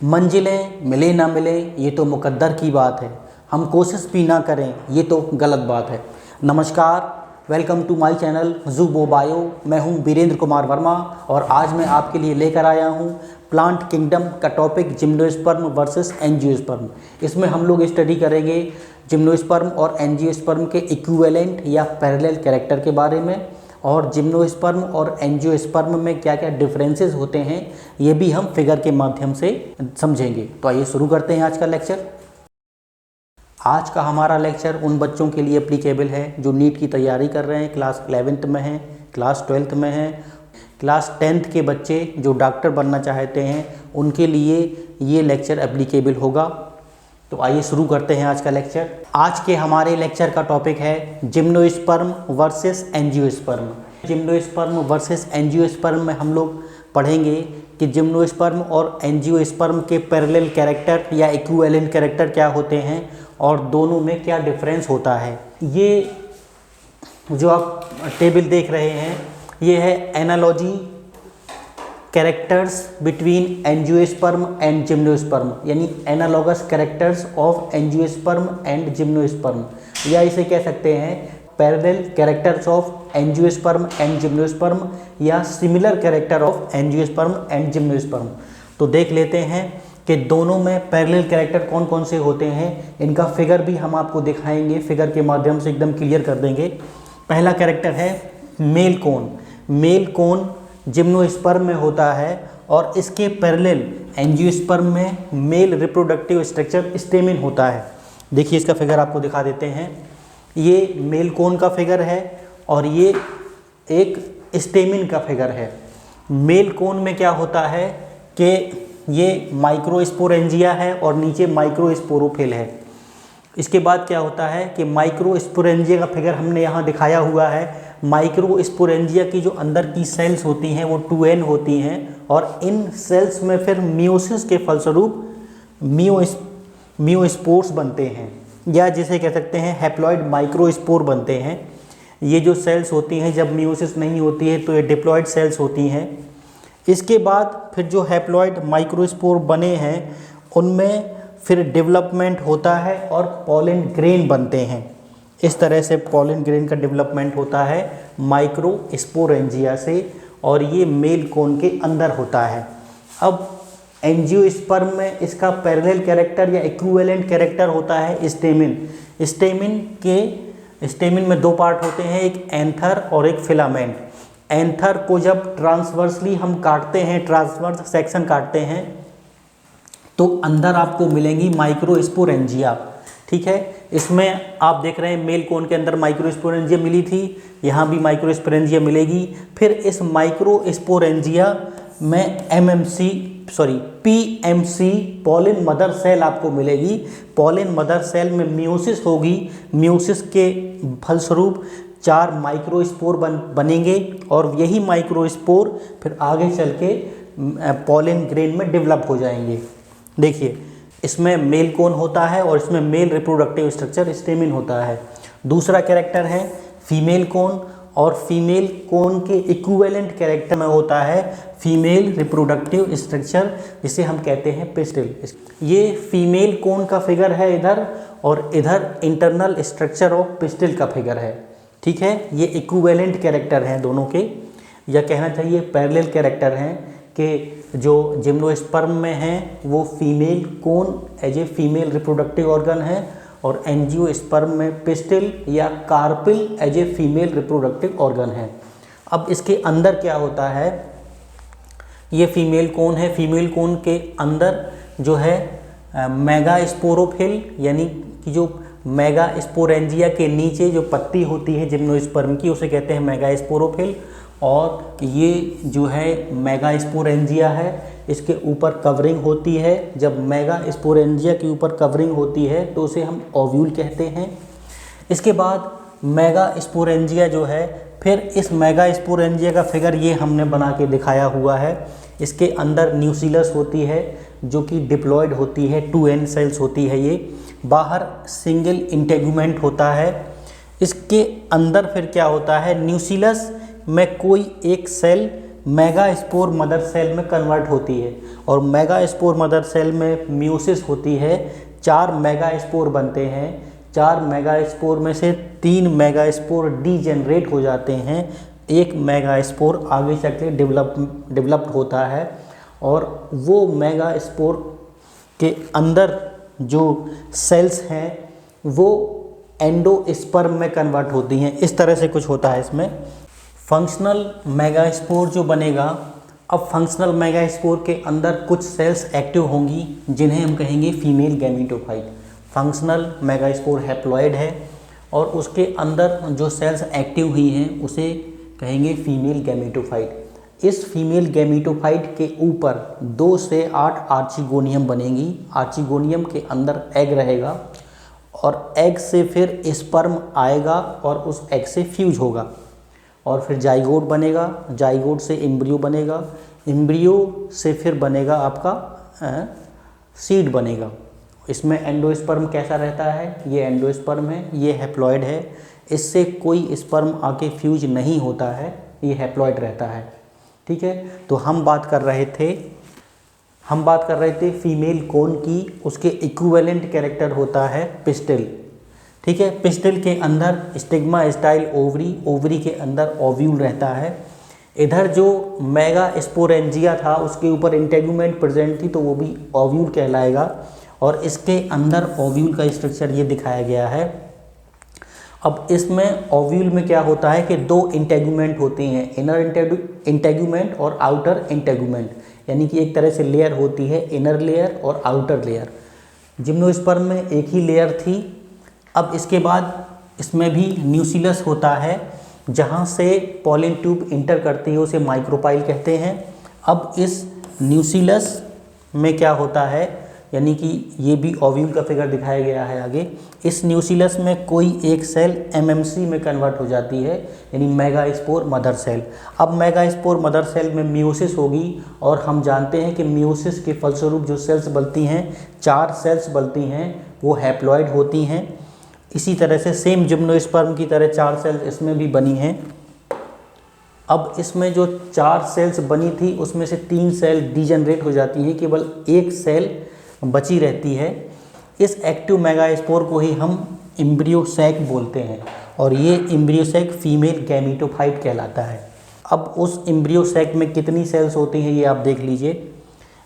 मंजिलें मिले ना मिले ये तो मुकद्दर की बात है, हम कोशिश भी ना करें ये तो गलत बात है। नमस्कार, वेलकम टू माय चैनल ज़ूबो बायो। मैं हूं वीरेंद्र कुमार वर्मा और आज मैं आपके लिए लेकर आया हूं प्लांट किंगडम का टॉपिक जिम्नोस्पर्म वर्सेस एंजियोस्पर्म। इसमें हम लोग स्टडी करेंगे जिम्नोस्पर्म और एंजियोस्पर्म के इक्विवेलेंट या पैरेलल कैरेक्टर के बारे में, और जिम्नोस्पर्म और एंजियोस्पर्म में क्या क्या डिफरेंसेस होते हैं ये भी हम फिगर के माध्यम से समझेंगे। तो आइए शुरू करते हैं आज का लेक्चर। आज का हमारा लेक्चर उन बच्चों के लिए एप्लीकेबल है जो नीट की तैयारी कर रहे हैं, क्लास 11th में हैं, क्लास 12th में हैं, क्लास 10th के बच्चे जो डॉक्टर बनना चाहते हैं उनके लिए ये लेक्चर एप्लीकेबल होगा। तो आइए शुरू करते हैं आज का लेक्चर। आज के हमारे लेक्चर का टॉपिक है gymnosperm versus angiosperm. Gymnosperm versus angiosperm में हम लोग पढ़ेंगे कि जिम्नोस्पर्म और एंजियोस्पर्म के पैरेलल कैरेक्टर या इक्विवेलेंट कैरेक्टर क्या होते हैं और दोनों में क्या डिफरेंस होता है। ये जो आप टेबल देख रहे हैं ये है analogy characters between angiosperm and gymnosperm, यानी analogous characters of angiosperm and gymnosperm, या इसे कह सकते हैं parallel characters of angiosperm and gymnosperm या similar character of angiosperm and gymnosperm. तो देख लेते हैं कि दोनों में पैरेलल कैरेक्टर कौन कौन से होते हैं। इनका फिगर भी हम आपको दिखाएंगे, फिगर के माध्यम से एकदम क्लियर कर देंगे। पहला कैरेक्टर है male cone. Male cone gymnosperm में होता है और इसके पैरेलल एंजियोस्पर्म में मेल रिप्रोडक्टिव स्ट्रक्चर स्टेमिन होता है। देखिए इसका फिगर आपको दिखा देते हैं। ये मेल कोन का फिगर है और ये एक स्टेमिन का फिगर है। मेल कोन में क्या होता है कि ये माइक्रोस्पोरेंजिया है और नीचे माइक्रोस्पोरोफिल है। इसके बाद क्या होता है कि माइक्रोस्पोरेंजिया का फिगर हमने यहाँ दिखाया हुआ है। माइक्रोस्पोरेंजिया की जो अंदर की सेल्स होती हैं वो 2n होती हैं और इन सेल्स में फिर मियोसिस के फलस्वरूप मियोस्पोर्स बनते हैं, या जिसे कह सकते हैं हैप्लॉइड माइक्रोस्पोर बनते हैं। ये जो सेल्स होती हैं जब मियोसिस नहीं होती है तो ये डिप्लॉइड सेल्स होती हैं। इसके बाद फिर जो हैप्लॉइड माइक्रोस्पोर बने हैं उनमें फिर डेवलपमेंट होता है और पॉलन ग्रेन बनते हैं। इस तरह से पॉलन ग्रेन का डेवलपमेंट होता है माइक्रोस्पोरेंजिया से, और ये मेल कोन के अंदर होता है। अब एंजियोस्पर्म में इसका पैरेलल कैरेक्टर या इक्विवेलेंट कैरेक्टर होता है स्टेमिन। स्टेमिन में दो पार्ट होते हैं, एक एंथर और एक फिलामेंट। एंथर को जब ट्रांसवर्सली हम काटते हैं, ट्रांसवर्स सेक्शन काटते हैं, तो अंदर आपको मिलेंगी माइक्रोस्पोरेंजिया। ठीक है, इसमें आप देख रहे हैं मेल कोन के अंदर माइक्रोस्पोरेंजिया मिली थी, यहाँ भी माइक्रोस्पोरेंजिया मिलेगी। फिर इस माइक्रोस्पोरेंजिया में PMC पॉलिन मदर सेल आपको मिलेगी। पॉलिन मदर सेल में मियोसिस होगी, मियोसिस के फलस्वरूप 4 माइक्रोस्पोर बनेंगे और यही माइक्रोस्पोर फिर आगे चल के पॉलिन ग्रेन में डेवलप हो जाएंगे। देखिए इसमें मेल कोन होता है और इसमें मेल रिप्रोडक्टिव स्ट्रक्चर स्टेमिन होता है। दूसरा कैरेक्टर है फीमेल कोन, और फीमेल कोन के इक्विवेलेंट कैरेक्टर में होता है फीमेल रिप्रोडक्टिव स्ट्रक्चर, जिसे हम कहते हैं पिस्टिल। ये फीमेल कोन का फिगर है इधर, और इधर इंटरनल स्ट्रक्चर ऑफ पिस्टिल का फिगर है। ठीक है, ये इक्विवेलेंट कैरेक्टर हैं दोनों के, या कहना चाहिए पैरेलल कैरेक्टर हैं कि जो जिम्नोस्पर्म में हैं वो female cone as a female reproductive organ है, और एंजियोस्पर्म में पिस्टिल या carpel as a female reproductive organ है। अब इसके अंदर क्या होता है, ये फीमेल कोन है। फीमेल कोन के अंदर जो है मेगास्पोरोफिल, यानी कि जो मेगास्पोरेंजिया के नीचे जो पत्ती होती है जिम्नोस्पर्म की उसे कहते हैं मेगास्पोरोफिल, और ये जो है मेगास्पोरेंजिया है, इसके ऊपर कवरिंग होती है। जब मेगास्पोरेंजिया के ऊपर कवरिंग होती है तो उसे हम ओव्यूल कहते हैं। इसके बाद मेगास्पोरेंजिया जो है, फिर इस मेगास्पोरेंजिया का फिगर ये हमने बना के दिखाया हुआ है। इसके अंदर न्यूसिलस होती है जो कि डिप्लॉयड होती है, 2n सेल्स होती है ये। बाहर सिंगल इंटेगुमेंट होता है। इसके अंदर फिर क्या होता है, न्यूसिलस में कोई एक cell megaspore mother cell में कन्वर्ट होती है और मेगा स्पोर मदर सेल में मियोसिस होती है। 4 मेगा स्पोर बनते हैं। 4 मेगा स्पोर में से 3 मेगा स्पोर डीजेनरेट हो जाते हैं। 1 मेगा स्पोर आगे चल के डेवलप्ड होता है और वो मेगा स्पोर के अंदर जो सेल्स हैं वो एंडोस्पर्म में कन्वर्ट होती हैं। इस तरह से कुछ होता है इसमें। फंक्शनल मेगास्पोर जो बनेगा, अब फंक्शनल मेगास्पोर के अंदर कुछ सेल्स एक्टिव होंगी जिन्हें हम कहेंगे female gametophyte. Functional megaspore haploid है और उसके अंदर जो सेल्स एक्टिव हुई हैं उसे कहेंगे फीमेल गैमेटोफाइट। इस फीमेल गैमेटोफाइट के ऊपर 2 से 8 आर्चिगोनियम बनेंगी। आर्चिगोनियम के अंदर एग रहेगा और एग से फिर स्पर्म आएगा और उस एग से फ्यूज होगा और फिर जाइगोट बनेगा। जाइगोट से एम्ब्रियो बनेगा। एम्ब्रियो से फिर बनेगा आपका सीड बनेगा। इसमें एंडोस्पर्म कैसा रहता है? ये एंडोस्पर्म है, ये हैप्लॉइड है। इससे कोई स्पर्म आके फ्यूज नहीं होता है, ये हैप्लॉइड रहता है। ठीक है, तो हम बात कर रहे थे फीमेल कोन की। उसके इक्विवेलेंट कैरेक्टर होता है पिस्टिल। ठीक है, पिस्टिल के अंदर स्टिग्मा स्टाइल ओवरी, ओवरी के अंदर ओव्यूल रहता है। इधर जो मेगा स्पोरेंजिया था उसके ऊपर इंटेगुमेंट प्रेजेंट थी तो वो भी ओव्यूल कहलाएगा और इसके अंदर ओव्यूल का स्ट्रक्चर ये दिखाया गया है। अब इसमें ओव्यूल में क्या होता है कि 2 इंटेगुमेंट होते हैं, इनर इंटेगुमेंट और आउटर इंटेगुमेंट, यानी कि एक तरह से लेयर होती है, इनर लेयर और आउटर लेयर। जिम्नोस्पर्म में एक ही लेयर थी। अब इसके बाद इसमें भी न्यूक्लियस होता है जहाँ से पॉलिन ट्यूब इंटर करती है, उसे माइक्रोपाइल कहते हैं। अब इस न्यूक्लियस में क्या होता है, यानी कि ये भी ओव्यूल का फिगर दिखाया गया है आगे। इस न्यूक्लियस में कोई एक सेल एमएमसी में कन्वर्ट हो जाती है, यानी मेगास्पोर मदर सेल। अब मेगास्पोर मदर सेल में मियोसिस होगी और हम जानते हैं कि मियोसिस के फलस्वरूप जो सेल्स बनती हैं, 4 सेल्स बनती हैं, वो हैप्लॉइड होती हैं। इसी तरह से सेम जिम्नोस्पर्म की तरह 4 सेल्स इसमें भी बनी हैं। अब इसमें जो 4 सेल्स बनी थी उसमें से 3 सेल डीजनरेट हो जाती हैं, केवल 1 सेल बची रहती है। इस एक्टिव मेगास्पोर को ही हम एम्ब्रियोसैक बोलते हैं और ये एम्ब्रियोसैक फीमेल गैमेटोफाइट कहलाता है। अब उस एम्ब्रियोसैक में कितनी सेल्स होती हैं ये आप देख लीजिए।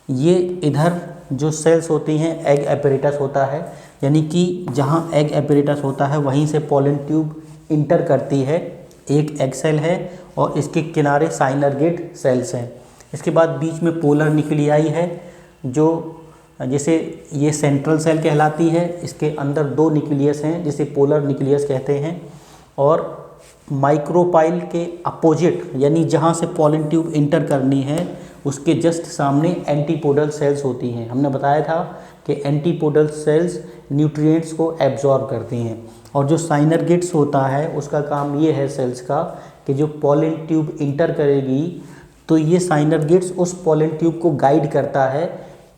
ये इधर जो सेल्स होती हैं एग एपैरेटस होता है, यानी कि जहाँ एग एपैरेटस होता है वहीं से पॉलन ट्यूब इंटर करती है। एक एग सेल है और इसके किनारे साइनरगेट सेल्स हैं। इसके बाद बीच में पोलर न्यूक्लियाई है, जो जैसे ये सेंट्रल सेल कहलाती है। इसके अंदर 2 न्यूक्लियस हैं जिसे पोलर न्यूक्लियस कहते हैं और माइक्रोपाइल के अपोजिट, यानी जहाँ से पॉलन ट्यूब इंटर करनी है उसके जस्ट सामने एंटीपोडल सेल्स होती हैं। हमने बताया था कि एंटीपोडल सेल्स न्यूट्रिएंट्स को एब्जॉर्ब करती हैं और जो साइनरगेट्स होता है उसका काम ये है सेल्स का कि जो पॉलन ट्यूब इंटर करेगी तो ये साइनरगेट्स उस पॉलन ट्यूब को गाइड करता है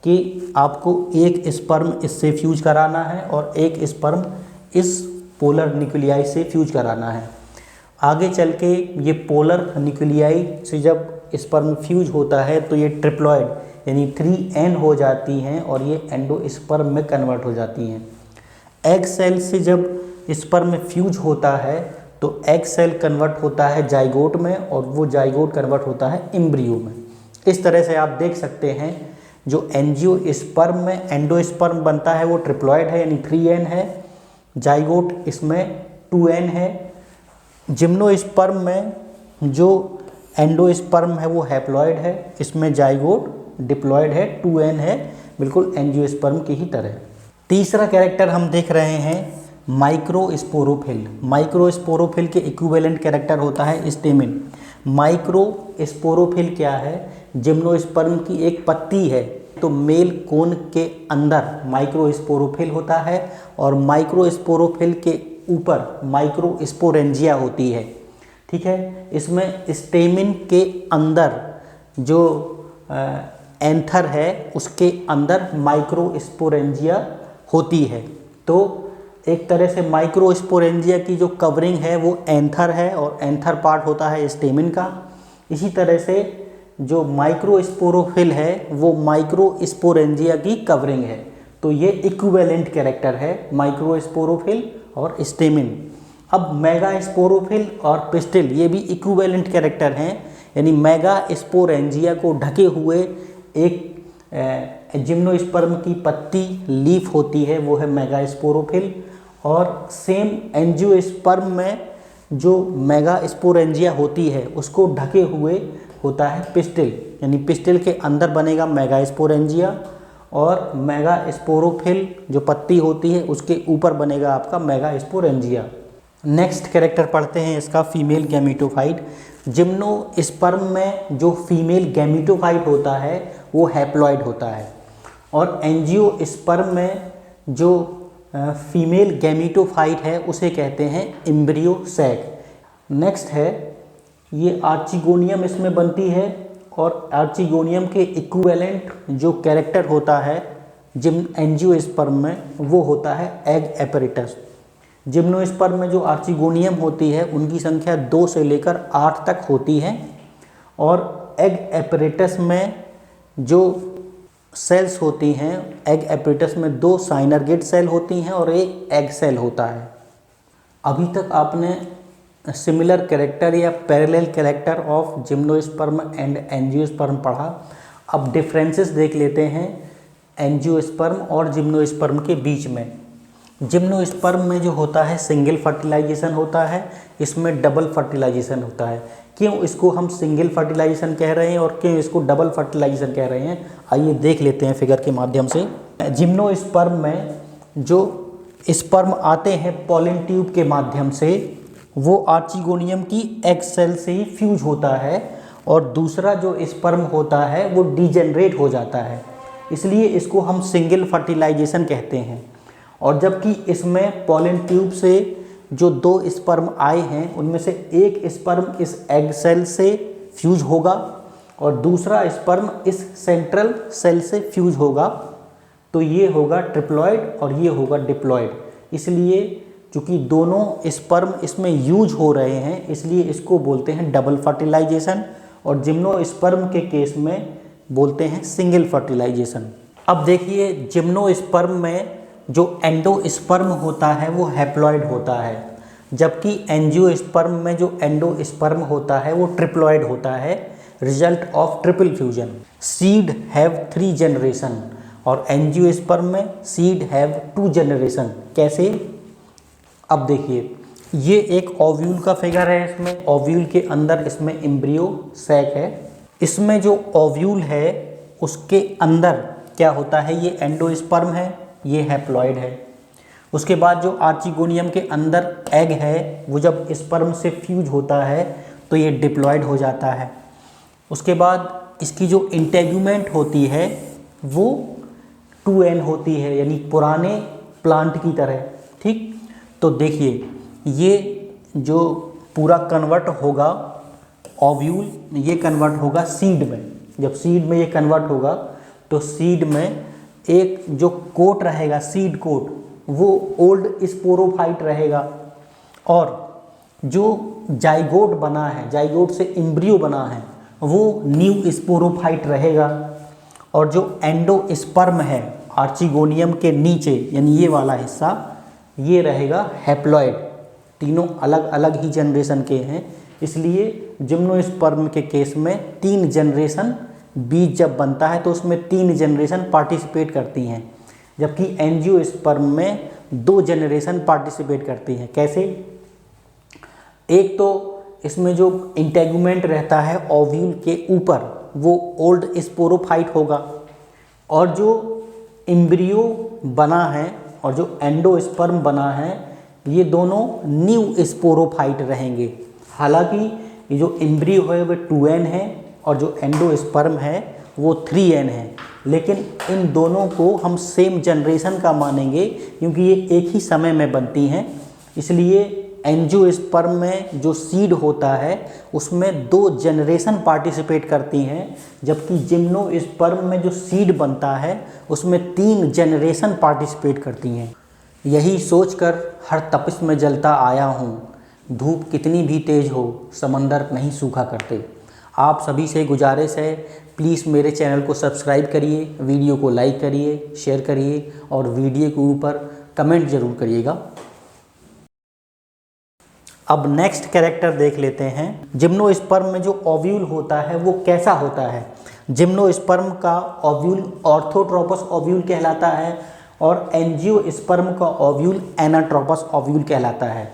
कि आपको एक स्पर्म इससे फ्यूज कराना है और एक स्पर्म इस पोलर न्यूक्लियाई से फ्यूज कराना है। आगे चल के ये पोलर न्यूक्लियाई से जब स्पर्म फ्यूज होता है तो ये ट्रिप्लॉइड यानी 3N हो जाती हैं और ये एंडोस्पर्म में कन्वर्ट हो जाती हैं। एग सेल से जब स्पर्म में फ्यूज होता है तो एग सेल कन्वर्ट होता है जाइगोट में और वो जाइगोट कन्वर्ट होता है एम्ब्रियो में। इस तरह से आप देख सकते हैं जो एंजियोस्पर्म में एंडोस्पर्म बनता है वो ट्रिप्लॉइड है यानी 3N है। जाइगोट इसमें 2N है। जिम्नोस्पर्म में जो एंडोस्पर्म है वो हैप्लॉइड है, इसमें जाइगोट डिप्लॉइड है, 2N है, बिल्कुल एंजियोस्पर्म की ही तरह। तीसरा कैरेक्टर हम देख रहे हैं माइक्रोस्पोरोफिल। माइक्रोस्पोरोफिल के इक्विवेलेंट कैरेक्टर होता है स्टेमिन। माइक्रोस्पोरोफिल क्या है? जिम्नोस्पर्म की एक पत्ती है तो मेल कोन के अंदर माइक्रोस्पोरोफिल होता है और माइक्रोस्पोरोफिल के ऊपर माइक्रोस्पोरेंजिया होती है। ठीक है, इसमें स्टेमिन के अंदर जो एंथर है उसके अंदर माइक्रोस्पोरेंजिया होती है। तो एक तरह से माइक्रोस्पोरेंजिया की जो कवरिंग है वो एंथर है और एंथर पार्ट होता है स्टेमिन का। इसी तरह से जो माइक्रोस्पोरोफिल है वो माइक्रोस्पोरेंजिया की कवरिंग है। तो ये इक्विवेलेंट कैरेक्टर है माइक्रोस्पोरोफिल और स्टेमिन। अब मेगास्पोरोफिल और पिस्टिल ये भी इक्विवेलेंट कैरेक्टर हैं, यानी मेगास्पोरेंजिया को ढके हुए एक जिम्नोस्पर्म की पत्ती लीफ होती है, वो है मेगास्पोरोफिल। और सेम एंजियोस्पर्म में जो मेगास्पोरेंजिया होती है उसको ढके हुए होता है पिस्टिल, यानी पिस्टिल के अंदर बनेगा मेगास्पोरेंजिया और मेगास्पोरोफिल जो पत्ती होती है उसके ऊपर बनेगा आपका मेगास्पोरेंजिया। नेक्स्ट कैरेक्टर पढ़ते हैं इसका, फीमेल गैमेटोफाइट। जिम्नोस्पर्म में जो फीमेल गैमेटोफाइट होता है वो हैप्लॉइड होता है, और एंजियोस्पर्म में जो फीमेल गैमेटोफाइट है उसे कहते हैं एम्ब्रियो सैक। नेक्स्ट है ये आर्चिगोनियम इसमें बनती है, और आर्चिगोनियम के इक्विवेलेंट जो कैरेक्टर होता है एंजियोस्पर्म में वो होता है एग एपैरेटस। जिम्नोस्पर्म में जो आर्चिगोनियम होती है उनकी संख्या 2 से लेकर 8 तक होती है, और एग एपैरेटस में जो सेल्स होती हैं, एग एपैरेटस में 2 साइनरगेट सेल होती हैं और एक एग सेल होता है। अभी तक आपने सिमिलर कैरेक्टर या parallel character of gymnosperm and angiosperm पढ़ा। अब डिफरेंसेस देख लेते हैं एंजियोस्पर्म और जिम्नोस्पर्म के बीच में। जिम्नोस्पर्म में जो होता है सिंगल फर्टिलाइजेशन होता है, इसमें डबल फर्टिलाइजेशन होता है। क्यों इसको हम सिंगल फर्टिलाइजेशन कह रहे हैं और क्यों इसको डबल फर्टिलाइजेशन कह रहे हैं, आइए देख लेते हैं फिगर के माध्यम से। जिम्नोस्पर्म में जो स्पर्म आते हैं पॉलन ट्यूब के माध्यम से, वो आर्चिगोनियम की एग सेल से ही फ्यूज होता है, और दूसरा जो स्पर्म होता है वो डीजेनरेट हो जाता है, इसलिए इसको हम सिंगल फर्टिलाइजेशन कहते हैं। और जबकि इसमें पॉलन ट्यूब से जो 2 स्पर्म आए हैं उनमें से एक स्पर्म इस एग सेल से फ्यूज होगा और दूसरा स्पर्म इस सेंट्रल सेल से फ्यूज होगा, तो ये होगा ट्रिप्लॉइड और ये होगा डिप्लॉइड। इसलिए चूँकि दोनों स्पर्म इसमें यूज हो रहे हैं इसलिए इसको बोलते हैं डबल फर्टिलाइजेशन, और जिम्नोस्पर्म के केस में बोलते हैं सिंगल फर्टिलाइजेशन। अब देखिए जिम्नोस्पर्म में जो एंडोस्पर्म होता है वो हैप्लॉइड होता है, जबकि एंजियोस्पर्म में जो एंडोस्पर्म होता है वो ट्रिप्लॉइड होता है, result of triple fusion. Seed have 3 generation और एंजियोस्पर्म में सीड हैव 2 जनरेशन। कैसे? अब देखिए ये एक ओव्यूल का फिगर है, इसमें ओव्यूल के अंदर इसमें एम्ब्रियो सैक है। इसमें जो ओव्यूल है उसके अंदर क्या होता है, ये एंडोस्पर्म है, ये हैप्लॉइड है। उसके बाद जो आर्चिगोनियम के अंदर एग है वो जब स्पर्म से फ्यूज होता है तो ये डिप्लॉइड हो जाता है। उसके बाद इसकी जो इंटेगुमेंट होती है वो 2n होती है, यानी पुराने प्लांट की तरह। ठीक, तो देखिए ये जो पूरा कन्वर्ट होगा ओव्यूल, ये कन्वर्ट होगा सीड में। जब सीड में ये कन्वर्ट होगा तो सीड में एक जो कोट रहेगा सीड कोट वो ओल्ड स्पोरोफाइट रहेगा, और जो जाइगोट बना है, जाइगोट से एम्ब्रियो बना है, वो न्यू स्पोरोफाइट रहेगा। और जो एंडोस्पर्म है आर्चिगोनियम के नीचे यानी ये वाला हिस्सा, ये रहेगा हैप्लॉइड। तीनों अलग अलग ही जनरेशन के हैं, इसलिए जिम्नोस्पर्म के केस में 3 जनरेशन बीज जब बनता है तो उसमें 3 जनरेशन पार्टिसिपेट करती हैं, जबकि एंजियोस्पर्म में 2 जनरेशन पार्टिसिपेट करती हैं। कैसे? एक तो इसमें जो इंटेगुमेंट रहता है ओव्यूल के ऊपर वो ओल्ड स्पोरोफाइट होगा, और जो एम्ब्रियो बना है और जो एंडोस्पर्म बना है ये दोनों न्यू स्पोरोफाइट रहेंगे। हालांकि ये जो एम्ब्रियो है वो 2n है और जो एंडोस्पर्म है वो 3n है, लेकिन इन दोनों को हम सेम जनरेशन का मानेंगे क्योंकि ये एक ही समय में बनती हैं। इसलिए एंजियोस्पर्म में जो सीड होता है उसमें 2 जनरेशन पार्टिसिपेट करती हैं, जबकि जिम्नोस्पर्म में जो सीड बनता है उसमें 3 जनरेशन पार्टिसिपेट करती हैं। यही सोचकर हर तपिश में जलता आया हूँ, धूप कितनी भी तेज हो समंदर नहीं सूखा करते। आप सभी से गुजारिश है, प्लीज़ मेरे चैनल को सब्सक्राइब करिए, वीडियो को लाइक करिए, शेयर करिए और वीडियो के ऊपर कमेंट ज़रूर करिएगा। अब नेक्स्ट कैरेक्टर देख लेते हैं। जिम्नोस्पर्म में जो ओव्यूल होता है वो कैसा होता है। जिम्नोस्पर्म का ओव्यूल ऑर्थोट्रोपस ओव्यूल कहलाता है और एंजियोस्पर्म का ओव्यूल एनाट्रोपस ओव्यूल कहलाता है।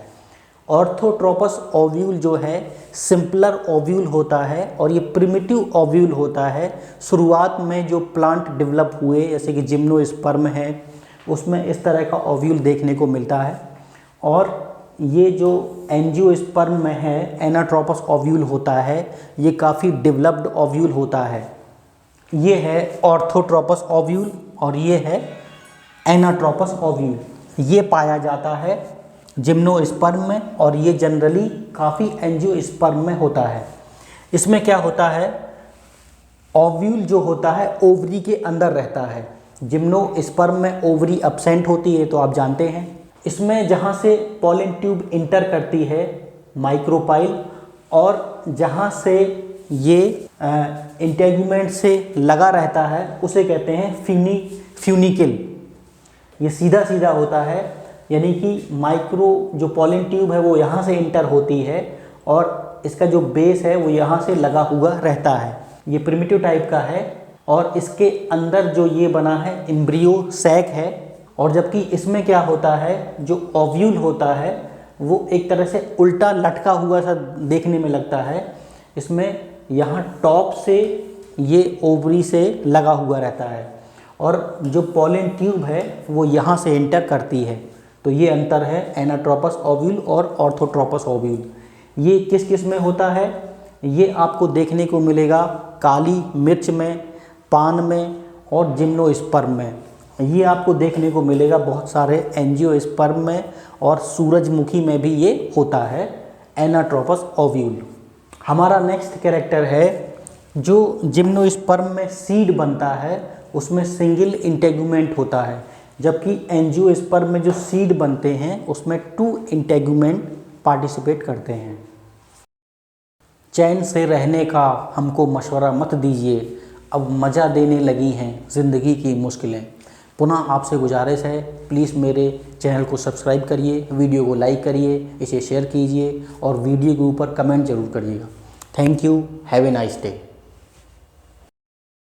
ऑर्थोट्रोपस ओव्यूल जो है सिंपलर ओव्यूल होता है और ये प्रिमिटिव ओव्यूल होता है। शुरुआत में जो प्लांट डेवलप हुए जैसे कि जिम्नोस्पर्म है उसमें इस तरह का ओव्यूल देखने को मिलता है। और ये जो एंजियोस्पर्म में है एनाट्रोपस ओव्यूल होता है, ये काफ़ी डेवलप्ड ओव्यूल होता है। ये है ऑर्थोट्रोपस ओव्यूल और ये है एनाट्रोपस ओव्यूल। ये पाया जाता है जिम्नोस्पर्म में और ये जनरली काफ़ी एंजियोस्पर्म में होता है। इसमें क्या होता है, ओव्यूल जो होता है ओवरी के अंदर रहता है। जिम्नोस्पर्म में ओवरी एब्सेंट होती है, तो आप जानते हैं। इसमें जहाँ से पॉलन ट्यूब इंटर करती है माइक्रोपाइल और जहाँ से ये इंटेगुमेंट से लगा रहता है उसे कहते हैं फ्यूनिकल। ये सीधा सीधा होता है, यानी कि माइक्रो जो पॉलन ट्यूब है वो यहाँ से इंटर होती है और इसका जो बेस है वो यहाँ से लगा हुआ रहता है। ये प्रिमिटिव टाइप का है और इसके अंदर जो ये बना है एम्ब्रियो सैक है। और जबकि इसमें क्या होता है, जो ओव्यूल होता है वो एक तरह से उल्टा लटका हुआ सा देखने में लगता है। इसमें यहाँ टॉप से ये ओवरी से लगा हुआ रहता है और जो पॉलन ट्यूब है वो यहाँ से एंटर करती है। तो ये अंतर है एनाट्रोपस ओव्यूल और ऑर्थोट्रोपस ओव्यूल। ये किस किस में होता है, ये आपको देखने को मिलेगा काली मिर्च में, पान में और जिम्नोस्पर्म में। ये आपको देखने को मिलेगा बहुत सारे एंजियोस्पर्म में और सूरजमुखी में भी ये होता है एनाट्रोपस ओव्यूल। हमारा नेक्स्ट कैरेक्टर है जो जिम्नोस्पर्म में सीड बनता है उसमें सिंगल इंटेगुमेंट होता है, जबकि एंजियोस्पर्म में जो सीड बनते हैं उसमें 2 इंटेगुमेंट पार्टिसिपेट करते हैं। चैन से रहने का हमको मशवरा मत दीजिए, अब मज़ा देने लगी हैं ज़िंदगी की मुश्किलें। पुनः आपसे गुजारिश है, प्लीज़ मेरे चैनल को सब्सक्राइब करिए, वीडियो को लाइक करिए, इसे शेयर कीजिए और वीडियो के ऊपर कमेंट ज़रूर करिएगा। Thank you, have a nice day.